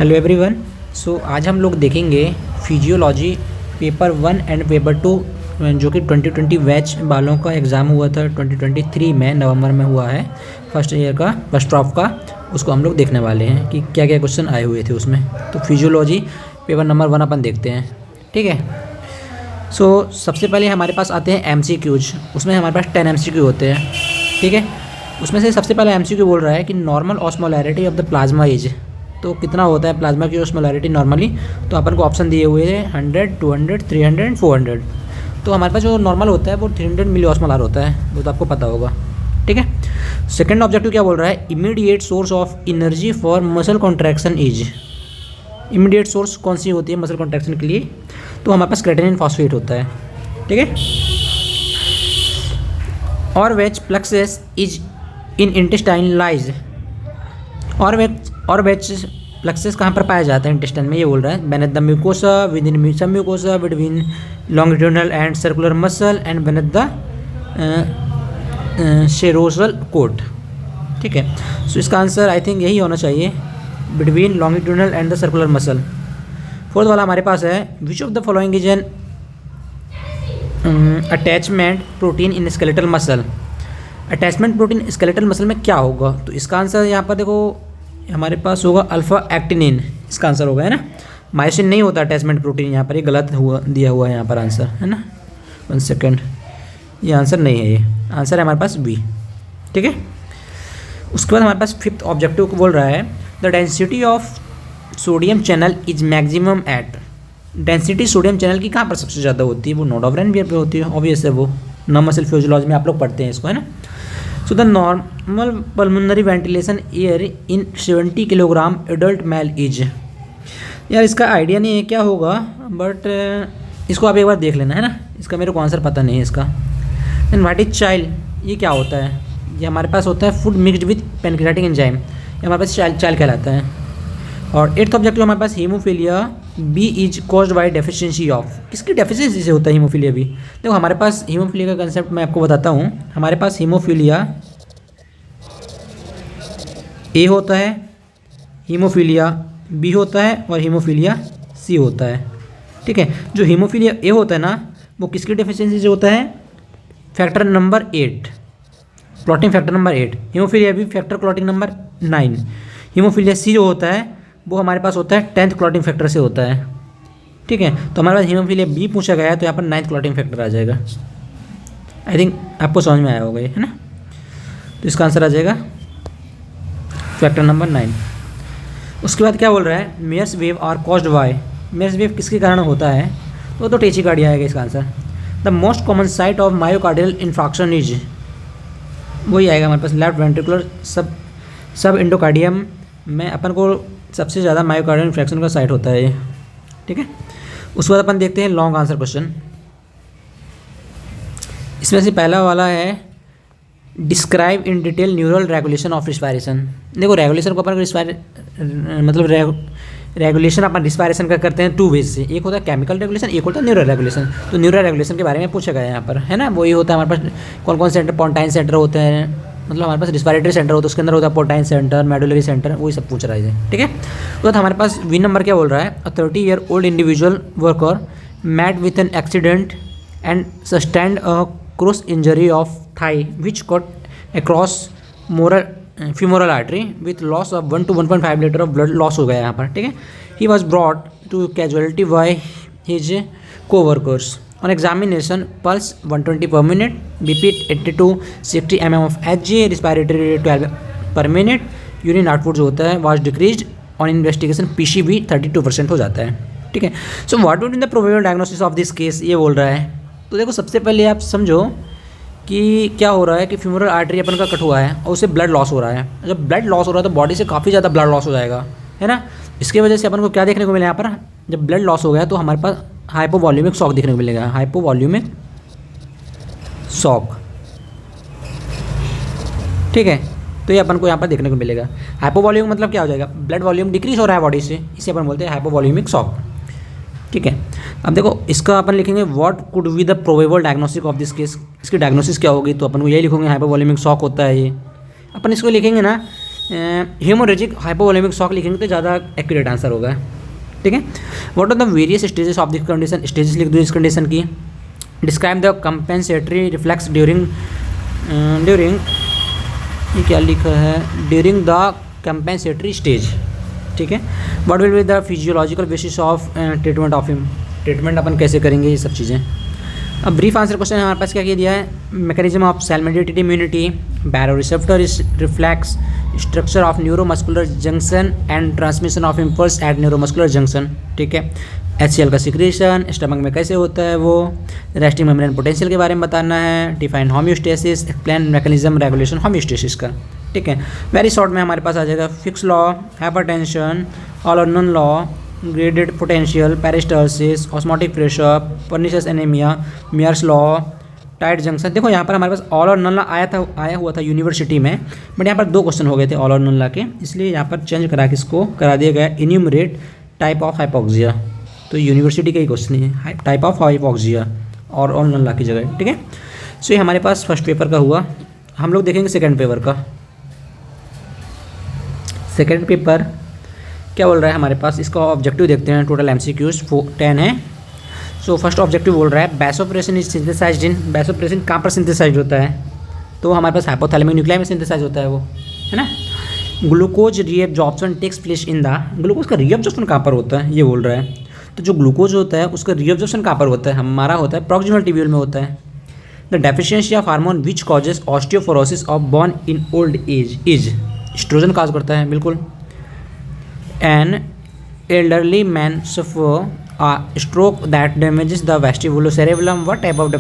Hello everyone. सो आज हम लोग देखेंगे फिजियोलॉजी पेपर 1 एंड पेपर 2 जो कि 2020 बैच वालों का एग्ज़ाम हुआ था 2023 में नवंबर में हुआ है। फर्स्ट ईयर का फर्स्ट ड्रॉप का उसको हम लोग देखने वाले हैं कि क्या क्या क्वेश्चन आए हुए थे उसमें। तो फिजियोलॉजी पेपर नंबर 1 अपन देखते हैं, ठीक है। सो सबसे पहले हमारे पास आते हैं MCQs। उसमें हमारे पास 10 MCQ होते हैं, ठीक है। उसमें से सबसे पहले MCQ बोल रहा है कि normal osmolarity of the plasma is, तो कितना होता है प्लाज्मा की ऑस्मोलैरिटी नॉर्मली। तो अपन को ऑप्शन दिए हुए हैं 100, 200, 300 एंड 400। तो हमारे पास जो नॉर्मल होता है वो 300 मिली ऑस्मोलार होता है, वो तो आपको पता होगा, ठीक है। सेकंड ऑब्जेक्टिव क्या बोल रहा है, immediate source of energy for muscle contraction is. Immediate source कौन सी होती है मसल कॉन्ट्रैक्शन के लिए, तो हमारे पास क्रेटिनिन फॉस्फेट होता है, ठीक है। और wedge plexus is in intestine lies. और वेज प्लक्सस कहाँ पर पाया जाता है इंटेस्टाइन में, ये बोल रहा है beneath the mucosa, within submucosa, between longitudinal and circular muscle and beneath the serosal coat, ठीक है। सो इसका आंसर आई थिंक यही होना चाहिए, between longitudinal and the circular muscle. Fourth वाला हमारे पास है which of the following is an attachment protein in skeletal muscle. Attachment protein skeletal muscle में क्या होगा, तो इसका आंसर यहाँ पर देखो हमारे पास होगा अल्फा एक्टिनिन, इसका आंसर होगा, है ना। मायोसिन नहीं होता अटैचमेंट प्रोटीन, यहाँ पर ये गलत हुआ दिया हुआ है यहाँ पर आंसर, है ना। 1 सेकेंड, ये आंसर नहीं है, ये आंसर है हमारे पास बी, ठीक है। उसके बाद हमारे पास फिफ्थ ऑब्जेक्टिव को बोल रहा है the density of sodium channel is maximum at. Density sodium channel की कहाँ पर सबसे ज़्यादा होती है, वो नोड ऑफ रेनवियर पे होती है, ऑब्वियस है, वो मसल फिजियोलॉजी में आप लोग पढ़ते हैं इसको, है ना। So the normal pulmonary ventilation air in 70 kilogram adult mail is. यार इसका आइडिया नहीं है क्या होगा, बट इसको आप एक बार देख लेना, है ना। इसका मेरे को आंसर पता नहीं है इसका। देन व्हाट इज चाइल्ड, ये क्या होता है, ये हमारे पास होता है food mixed with pancreatic enzyme, ये हमारे पास चाइल्ड कहलाता है। और एट्थ ऑब्जेक्टिव हमारे पास haemophilia B is caused by deficiency of. किसकी डेफिशिएंसी से होता है हीमोफीलिया बी, देखो हमारे पास हीमोफीलिया का कंसेप्ट मैं आपको बताता हूँ। हमारे पास हीमोफीलिया ए होता है, हीमोफीलिया बी होता है और हीमोफीलिया सी होता है, ठीक है। जो हीमोफीलिया ए होता है ना, वो किसकी डेफिशिएंसी से होता है, factor number 8, clotting factor number 8। Haemophilia B factor clotting number 9। Haemophilia C जो होता है वो हमारे पास होता है 10th क्लॉटिंग फैक्टर से होता है, ठीक है। तो हमारे पास हीमोफीलिया बी पूछा गया है, तो यहाँ पर 9th क्लॉटिंग फैक्टर आ जाएगा। आई थिंक आपको समझ में आया होगा ये, है ना। तो इसका आंसर आ जाएगा फैक्टर नंबर 9। उसके बाद क्या बोल रहा है, Mayer's wave are caused by. Mayer's wave किसके कारण होता है, तो टेचिकार्डिया आएगा इसका answer. The most common site of myocardial infarction is, वही आएगा हमारे पास लेफ्ट वेंट्रिकुलर सब एंडोकार्डियम में अपन को सबसे ज़्यादा मायोकार्डियल इन्फ्रैक्शन का साइट होता है ये, ठीक है। उसके बाद अपन देखते हैं लॉन्ग आंसर क्वेश्चन। इसमें से पहला वाला है describe in detail neural regulation of respiration. देखो रेगुलेशन को अपन रेगुलेशन अपन रिस्पायरेशन का करते हैं 2 वेज से, एक होता है केमिकल रेगुलेशन, एक होता है न्यूरल रेगुलेशन। तो न्यूरल रेगुलेशन के बारे में पूछा गया है यहाँ पर, है ना। वही होता है हमारे पास कौन कौन सेंटर, पोंटाइन सेंटर होते हैं, मतलब हमारे पास रिस्पायरेटरी सेंटर होता है, उसके अंदर होता है पोर्टाइन सेंटर, मेडुलरी सेंटर, वही सब पूछ रहा है, ठीक है। तो हमारे पास वी नंबर क्या बोल रहा है, a 30-year-old individual worker met with an accident and sustained a cross injury of thigh which cut across femoral artery with loss of 1 to 1.5 litre of blood loss हो गया यहाँ पर, ठीक है। He was brought to casualty by his coworkers on examination, pulse 120 per minute, BP 80 to 60 mm of Hg, respiratory rate 12 per minute, urine output जो होता है was decrease on investigation, PCV 32% हो जाता है, ठीक है। So what would be the probable diagnosis of this case, ये बोल रहा है। तो देखो सबसे पहले आप समझो कि क्या हो रहा है कि फ्यूमरल आर्टरी अपन का कट हुआ है और उसे ब्लड लॉस हो रहा है। जब ब्लड लॉस हो रहा है तो बॉडी से काफ़ी ज़्यादा ब्लड लॉस हो जाएगा, है ना। इसकी वजह से अपन को क्या देखने को मिला यहाँ पर, जब ब्लड लॉस हो गया तो हमारे पास हाइपोवॉल्यूमिक शॉक देखने को मिलेगा, हाइपोवॉल्यूमिक शॉक, ठीक है। तो ये अपन को यहाँ पर देखने को मिलेगा। हाइपोवॉल्यूम मतलब क्या हो जाएगा, ब्लड वॉल्यूम डिक्रीज हो रहा है बॉडी से, इसे अपन बोलते हैं हाइपोवॉल्यूमिक शॉक, ठीक है। अब देखो इसका अपन लिखेंगे what could be the probable diagnostic of this case, इसकी डायग्नोसिस क्या होगी, तो अपन को यही लिखेंगे हाइपोवॉल्यूमिक शॉक होता है ये। अपन इसको लिखेंगे ना हेमोरेजिक हाइपोवोलेमिक शॉक लिखेंगे तो ज़्यादा एक्यूरेट आंसर होगा, ठीक है। What are the various stages of this condition, stages लिख दो इस कंडीशन की। Describe the compensatory reflex during ये क्या लिखा है, ड्यूरिंग द कंपेंसेटरी स्टेज, ठीक है। What will be the physiological basis of treatment of him, treatment अपन कैसे करेंगे, ये सब चीज़ें। अब ब्रीफ आंसर क्वेश्चन हमारे पास क्या दिया है, mechanism of cell mediated immunity, baroreceptor reflex, structure of neuromuscular junction and transmission of impulse at neuromuscular junction, ठीक है। HCl का सिक्रेशन स्टमक में कैसे होता है वो, रेस्टिंग मेम्ब्रेन पोटेंशियल के बारे में बताना है, define homeostasis, explain mechanism regulation homeostasis का, ठीक है। वेरी शॉर्ट में हमारे पास आ जाएगा Fick's law, hypertension, all or none law, graded potential, peristalsis, osmotic pressure, pernicious anaemia, Mayer's law, tight junction. देखो यहाँ पर हमारे पास ऑल और नॉन लॉ आया हुआ था यूनिवर्सिटी में, बट यहाँ पर 2 क्वेश्चन हो गए थे ऑल और नॉन लॉ के, इसलिए यहाँ पर चेंज करा के इसको करा दिया गया इन्यूमरेट टाइप ऑफ हाइपोक्सिया। तो यूनिवर्सिटी का ही क्वेश्चन है, टाइप ऑफ हाइपोक्सिया और ऑल नॉन लॉ की जगह, ठीक है। सो ये हमारे पास फर्स्ट पेपर का हुआ। हम लोग देखेंगे सेकेंड पेपर का। सेकेंड पेपर क्या बोल रहा है हमारे पास, इसका ऑब्जेक्टिव देखते हैं। टोटल MCQs 10 है। सो फर्स्ट ऑब्जेक्टिव बोल रहा है vasopressin is synthesised in, vasopressin कहाँ पर सिंथेसाइज होता है, तो हमारे पास हाइपोथैलेमिक न्यूक्लियाई में सिंथेसाइज होता है वो, है ना। Glucose reabsorption takes place in the, glucose का रीएब्जॉर्प्शन कहाँ पर होता है ये बोल रहा है। तो जो ग्लूकोज होता है उसका रीएब्जॉर्प्शन कहाँ पर होता है, हमारा होता है प्रॉक्सिमल ट्यूब्यूल में होता है। The deficiency of hormone which causes osteoporosis of bone in old age is, oestrogen cause करता है, बिल्कुल। An elderly man suffer a stroke that damages the vestibulocerebellum. What type of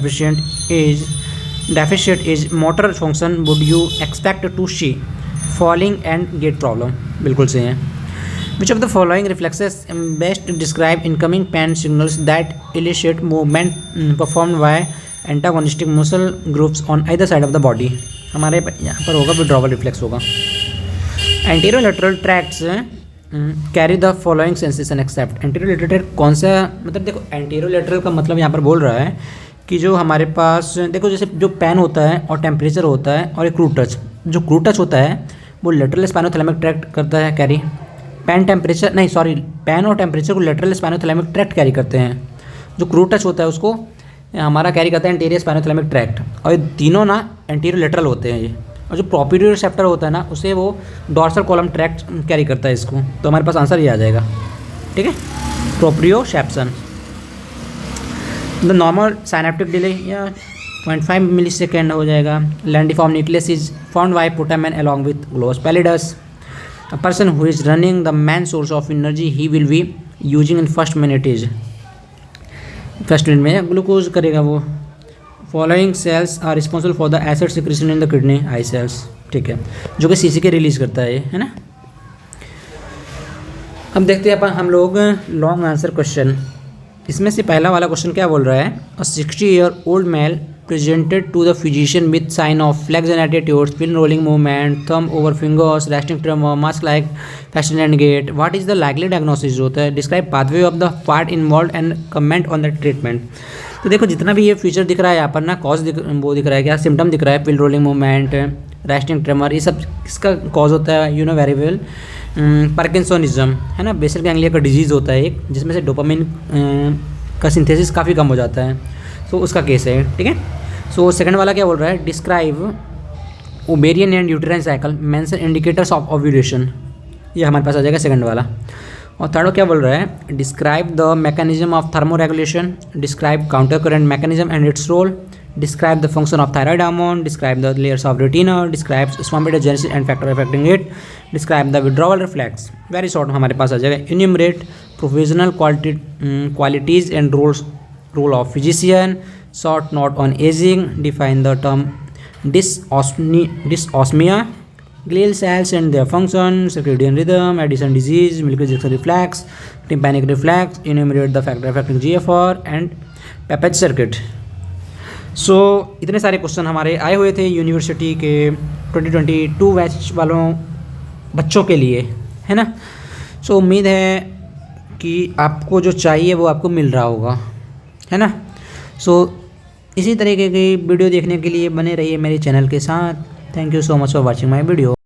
deficit is motor function would you expect to see? Falling and gait problem. बिल्कुल सही है। Which of the following reflexes best describe incoming pain signals that elicit movement performed by antagonistic muscle groups on either side of the body? हमारे यहाँ पर होगा withdrawal reflex होगा। Anterolateral tracts carry the following sensation except, anterolateral कौन सा, मतलब देखो एंटीरोलेटरल का मतलब यहाँ पर बोल रहा है कि जो हमारे पास देखो जैसे जो पेन होता है और टेम्परेचर होता है और एक क्रू टच, जो क्रू टच होता है वो लेटरल स्पाइनोथैलेमिक ट्रैक्ट करता है कैरी, पेन और टेम्परेचर को लेटरल स्पाइनोथैलेमिक ट्रैक्ट कैरी करते हैं। जो क्रू टच होता है उसको हमारा कैरी करता है एंटीरियर स्पाइनोथैलेमिक ट्रैक्ट, और ये तीनों ना एंटीरोलेटरल होते हैं ये। और जो प्रोप्रियो रिसेप्टर होता है ना उसे वो डॉर्सल कॉलम ट्रैक्ट कैरी करता है इसको, तो हमारे पास आंसर ये आ जाएगा, ठीक है, proprioception. The normal synaptic delay या 0.5 मिलीसेकेंड हो जाएगा। Lentiform nucleus is found by putamen along with globus pallidus. A person who is running the main source of energy he will be using in first minute में glucose करेगा वो। Following cells are responsible for the acid secretion in the kidney, I cells, ठीक है, जो कि CCK release करता है ना। अब देखते हैं अपन हम लोग लॉन्ग आंसर क्वेश्चन। इसमें से पहला वाला क्वेश्चन क्या बोल रहा है, अ 60-year-old male presented to the physician with sign of flexion attitudes, pin rolling movement, thumb over fingers, resting tremor, mask like fashion and gait. What is the likely diagnosis होता है, describe pathway of the part involved and comment on the treatment। तो देखो जितना भी ये feature दिख रहा है यहाँ पर ना, कॉज वो दिख रहा है, क्या सिम्टम दिख रहा है, पिल रोलिंग मूवमेंट, रेस्टिंग ट्रेमर, ये सब इसका कॉज होता है you know very well parkinsonism, है ना, बेसल गैंग्लिया का डिजीज़ होता है एक, जिसमें से डोपामिन का सिंथेसिस काफ़ी कम हो जाता है, तो उसका केस है, ठीक है। सो सेकंड वाला क्या बोल रहा है, describe ovarian and uterine cycle, mention indicators of ovulation, ये हमारे पास आ जाएगा सेकंड वाला। और थर्ड क्या बोल रहा है, describe the mechanism of thermoregulation, describe counter current mechanism and its role, describe the function of thyroid hormone, describe the layers of retina, describe spermatogenesis and factor affecting it, describe the withdrawal reflex. Very short हमारे पास आ जाएगा, enumerate provisional qualities and role of physician, short note on ageing, define the term dysosmia, glial cells and their function, circadian rhythm, Addison disease, Milky-Jackson reflex, tympanic reflex, enumerate the factor affecting GFR and Papage circuit। सो इतने सारे question हमारे आए हुए थे university के 2022 batch वालों बच्चों के लिए, है ना। सो उम्मीद है कि आपको जो चाहिए वो आपको मिल रहा होगा, है ना। सो इसी तरीके की वीडियो देखने के लिए बने रहिए मेरे चैनल के साथ। Thank you so much for watching my video.